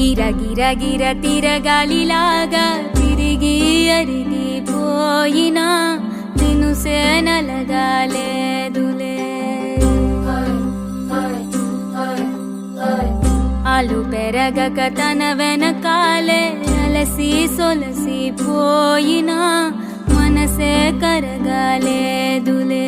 గిరగిర తిరగాలిలాగా తిరిగి అరిగిపోయినా నినుసే నలగాలేదులే. ఆలు పెరగక తన వెనకాలే అలసి సొలసి పోయినా మనసే కరగాలేదులే.